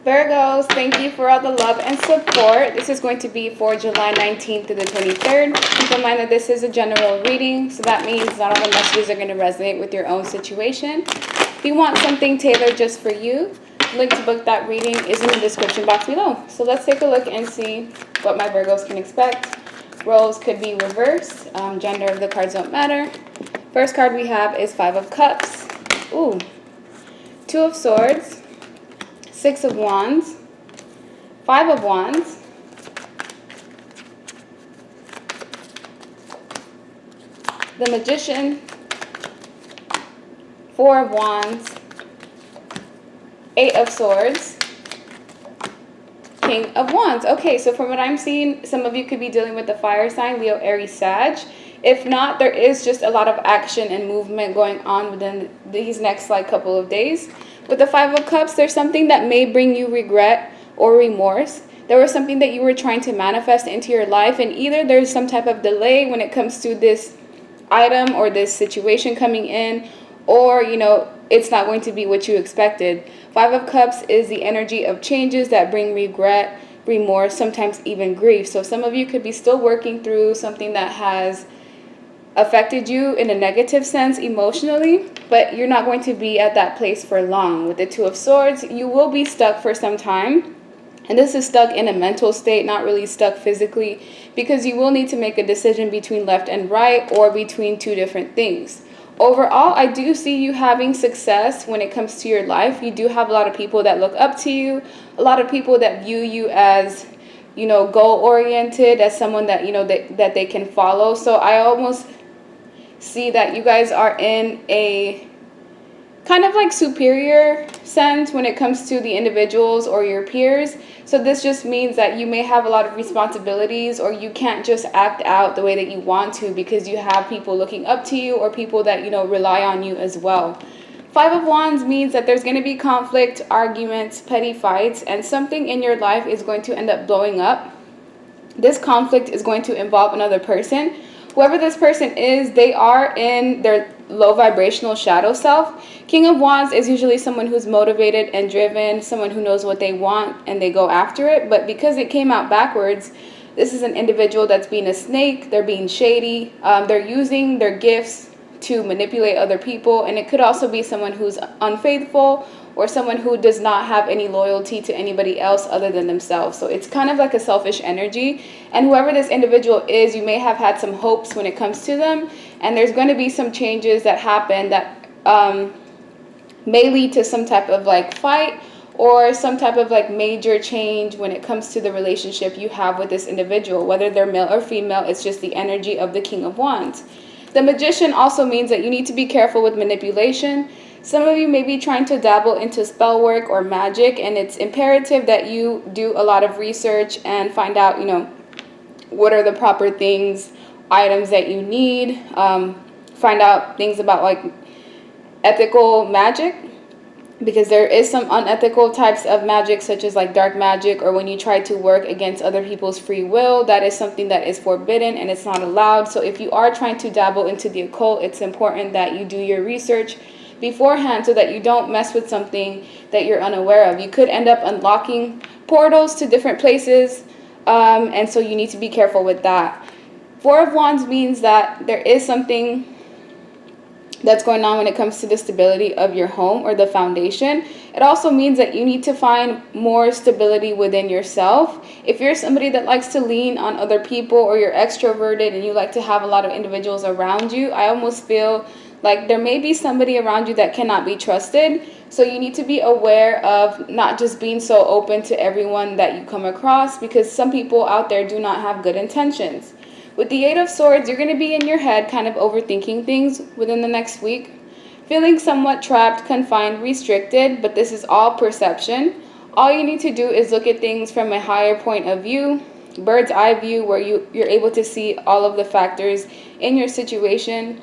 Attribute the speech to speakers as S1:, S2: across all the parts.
S1: Virgos, thank you for all the love and support. This is going to be for July 19th to the 23rd. Keep in mind that this is a general reading, so that means not all the messages are going to resonate with your own situation. If you want something tailored just for you, the link to book that reading is in the description box below. So let's take a look and see what my Virgos can expect. Roles could be reversed. Gender of the cards don't matter. First card we have is Five of Cups. Ooh. Two of Swords. Six of Wands, Five of Wands, the Magician, Four of Wands, Eight of Swords, King of Wands. Okay, so from what I'm seeing, some of you could be dealing with the fire sign, Leo, Aries, Sag. If not, there is just a lot of action and movement going on within these next couple of days. With the Five of Cups, there's something that may bring you regret or remorse. There was something that you were trying to manifest into your life, and either there's some type of delay when it comes to this item or this situation coming in, or, it's not going to be what you expected. Five of Cups is the energy of changes that bring regret, remorse, sometimes even grief. So some of you could be still working through something that has affected you in a negative sense emotionally, but you're not going to be at that place for long. With the Two of Swords, you will be stuck for some time, and this is stuck in a mental state, not really stuck physically, because you will need to make a decision between left and right or between two different things. Overall, I do see you having success when it comes to your life. You do have a lot of people that look up to you, a lot of people that view you as goal-oriented, as someone that that they can follow. So I almost see that you guys are in a kind of superior sense when it comes to the individuals or your peers. So this just means that you may have a lot of responsibilities, or you can't just act out the way that you want to because you have people looking up to you or people that rely on you as well. Five of Wands means that there's going to be conflict, arguments, petty fights, and something in your life is going to end up blowing up. This conflict is going to involve another person. Whoever this person is, they are in their low vibrational shadow self. King of Wands is usually someone who's motivated and driven, someone who knows what they want and they go after it. But because it came out backwards, this is an individual that's being a snake. They're being shady. They're using their gifts to manipulate other people. And it could also be someone who's unfaithful or someone who does not have any loyalty to anybody else other than themselves. So it's kind of like a selfish energy. And whoever this individual is, you may have had some hopes when it comes to them. And there's going to be some changes that happen that may lead to some type of fight or some type of major change when it comes to the relationship you have with this individual. Whether they're male or female, it's just the energy of the King of Wands. The Magician also means that you need to be careful with manipulation. Some of you may be trying to dabble into spell work or magic, and it's imperative that you do a lot of research and find out, what are the proper things, items that you need. Find out things about ethical magic, because there is some unethical types of magic, such as dark magic, or when you try to work against other people's free will. That is something that is forbidden and it's not allowed. So if you are trying to dabble into the occult, it's important that you do your research beforehand so that you don't mess with something that you're unaware of. You could end up unlocking portals to different places, and so you need to be careful with that. Four of Wands means that there is something that's going on when it comes to the stability of your home or the foundation. It also means that you need to find more stability within yourself. If you're somebody that likes to lean on other people, or you're extroverted and you like to have a lot of individuals around you, I almost feel like there may be somebody around you that cannot be trusted. So you need to be aware of not just being so open to everyone that you come across, because some people out there do not have good intentions. With the Eight of Swords, you're going to be in your head kind of overthinking things within the next week, feeling somewhat trapped, confined, restricted, but this is all perception. All you need to do is look at things from a higher point of view, bird's eye view, where you're able to see all of the factors in your situation.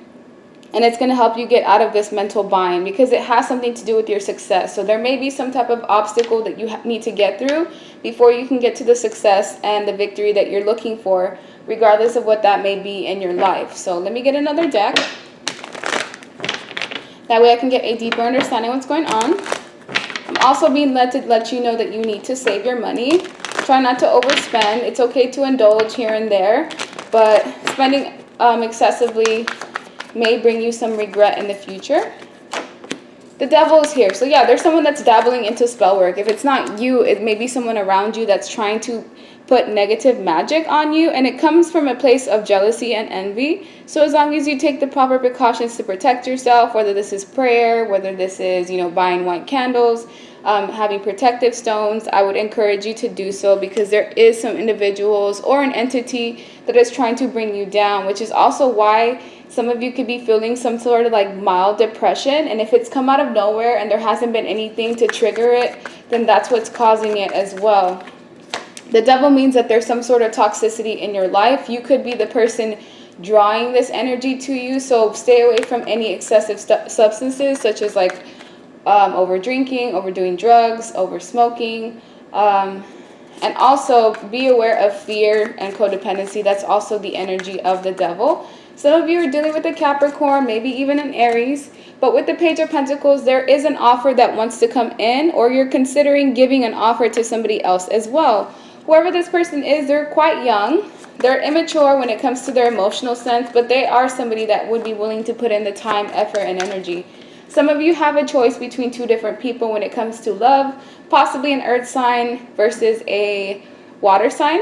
S1: And it's going to help you get out of this mental bind, because it has something to do with your success. So there may be some type of obstacle that you need to get through before you can get to the success and the victory that you're looking for, regardless of what that may be in your life. So let me get another deck. That way I can get a deeper understanding of what's going on. I'm also being led to let you know that you need to save your money. Try not to overspend. It's okay to indulge here and there, but spending excessively may bring you some regret in the future. The devil is here. So yeah, there's someone that's dabbling into spell work. If it's not you, it may be someone around you that's trying to put negative magic on you, and it comes from a place of jealousy and envy. So as long as you take the proper precautions to protect yourself, whether this is prayer, whether this is, buying white candles, having protective stones, I would encourage you to do so, because there is some individuals or an entity that is trying to bring you down, which is also why some of you could be feeling some sort of like mild depression. And if it's come out of nowhere and there hasn't been anything to trigger it, then that's what's causing it as well. The devil means that there's some sort of toxicity in your life. You could be the person drawing this energy to you. So stay away from any excessive substances, such as like over drinking, overdoing drugs, over smoking. And also be aware of fear and codependency. That's also the energy of the devil. Some of you are dealing with a Capricorn, maybe even an Aries. But with the Page of Pentacles, there is an offer that wants to come in, or you're considering giving an offer to somebody else as well. Whoever this person is, they're quite young. They're immature when it comes to their emotional sense, but they are somebody that would be willing to put in the time, effort, and energy. Some of you have a choice between two different people when it comes to love, possibly an earth sign versus a water sign.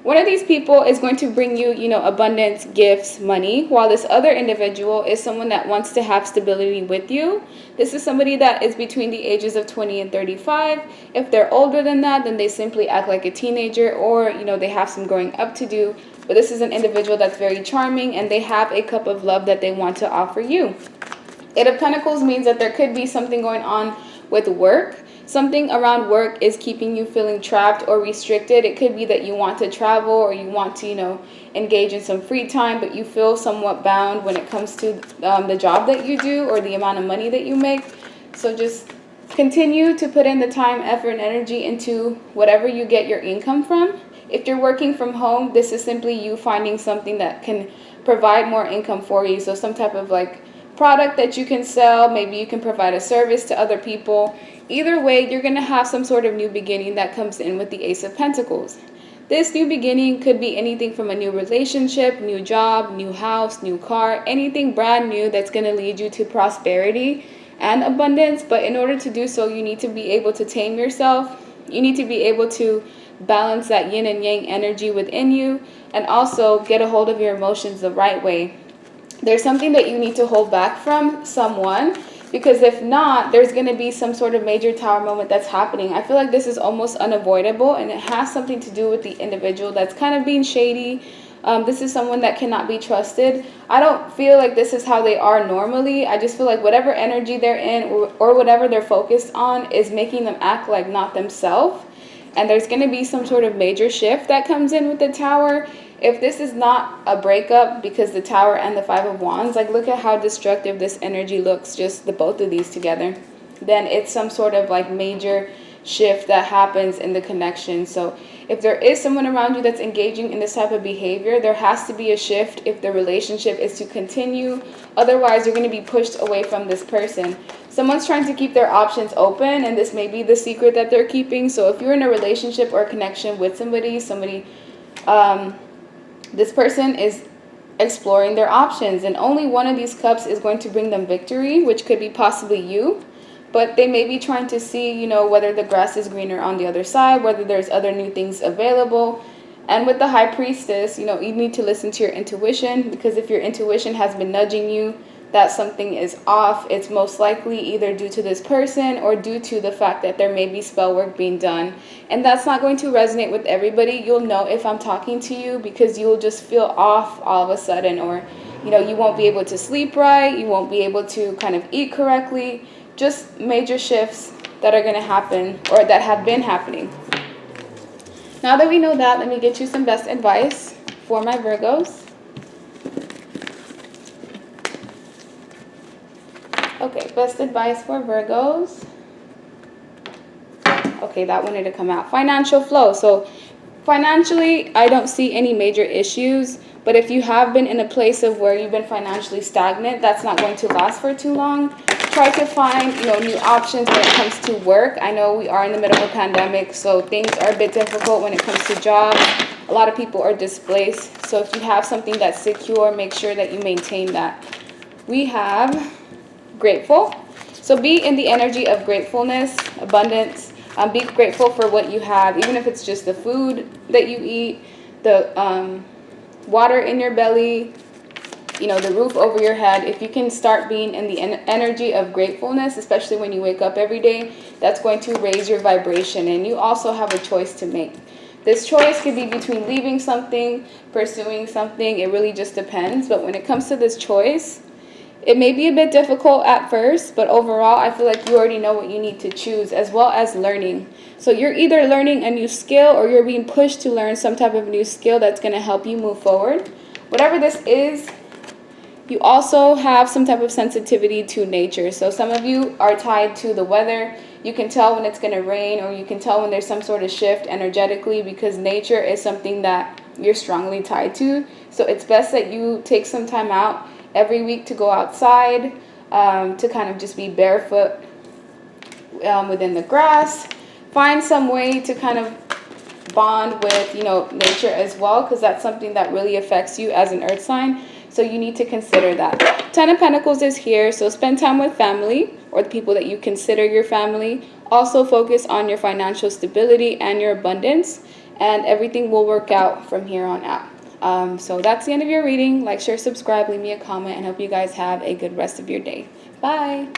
S1: One of these people is going to bring you, abundance, gifts, money, while this other individual is someone that wants to have stability with you. This is somebody that is between the ages of 20 and 35. If they're older than that, then they simply act like a teenager, or, they have some growing up to do. But this is an individual that's very charming, and they have a cup of love that they want to offer you. Eight of Pentacles means that there could be something going on with work. Something around work is keeping you feeling trapped or restricted. It could be that you want to travel, or you want to, engage in some free time, but you feel somewhat bound when it comes to the job that you do or the amount of money that you make. So just continue to put in the time, effort, and energy into whatever you get your income from. If you're working from home, this is simply you finding something that can provide more income for you. So some type of like product that you can sell. Maybe you can provide a service to other people. Either way, you're going to have some sort of new beginning that comes in with the Ace of Pentacles. This new beginning could be anything from a new relationship, new job, new house, new car, anything brand new that's going to lead you to prosperity and abundance. But in order to do so, you need to be able to tame yourself. You need to be able to balance that yin and yang energy within you, and also get a hold of your emotions the right way. There's something that you need to hold back from someone, because if not, there's going to be some sort of major tower moment that's happening. I feel like this is almost unavoidable, and it has something to do with the individual that's kind of being shady. This is someone that cannot be trusted. I don't feel like this is how they are normally. I just feel like whatever energy they're in, or whatever they're focused on, is making them act like not themselves. And there's going to be some sort of major shift that comes in with the Tower. If this is not a breakup, because the Tower and the Five of Wands, like look at how destructive this energy looks, just the both of these together, then it's some sort of like major shift that happens in the connection. So if there is someone around you that's engaging in this type of behavior, there has to be a shift if the relationship is to continue. Otherwise, you're going to be pushed away from this person. Someone's trying to keep their options open, and this may be the secret that they're keeping. So if you're in a relationship or a connection with somebody, this person is exploring their options, and only one of these cups is going to bring them victory, which could be possibly you. But they may be trying to see, whether the grass is greener on the other side, whether there's other new things available. And with the High Priestess, you need to listen to your intuition, because if your intuition has been nudging you that something is off, it's most likely either due to this person or due to the fact that there may be spell work being done. And that's not going to resonate with everybody. You'll know if I'm talking to you, because you'll just feel off all of a sudden, or you won't be able to sleep right, you won't be able to kind of eat correctly. Just major shifts that are going to happen, or that have been happening. Now that we know that, let me get you some best advice for my Virgos. Okay, best advice for Virgos. Okay, that wanted to come out. Financial flow. So financially, I don't see any major issues. But if you have been in a place of where you've been financially stagnant, that's not going to last for too long. Try to find, new options when it comes to work. I know we are in the middle of a pandemic, so things are a bit difficult when it comes to jobs. A lot of people are displaced. So if you have something that's secure, make sure that you maintain that. We have grateful. So be in the energy of gratefulness, abundance. Be grateful for what you have, even if it's just the food that you eat, the water in your belly, the roof over your head. If you can start being in the energy of gratefulness, especially when you wake up every day, that's going to raise your vibration. And you also have a choice to make. This choice could be between leaving something, pursuing something. It really just depends. But when it comes to this choice, it may be a bit difficult at first, but overall, I feel like you already know what you need to choose, as well as learning. So you're either learning a new skill or you're being pushed to learn some type of new skill that's going to help you move forward. Whatever this is, you also have some type of sensitivity to nature. So some of you are tied to the weather. You can tell when it's going to rain, or you can tell when there's some sort of shift energetically, because nature is something that you're strongly tied to. So it's best that you take some time out every week to go outside, to kind of just be barefoot within the grass. Find some way to kind of bond with, nature as well, because that's something that really affects you as an earth sign. So you need to consider that. 10 of Pentacles is here, so spend time with family or the people that you consider your family. Also focus on your financial stability and your abundance, and everything will work out from here on out. So that's the end of your reading. Like, share, subscribe, leave me a comment, and hope you guys have a good rest of your day. Bye.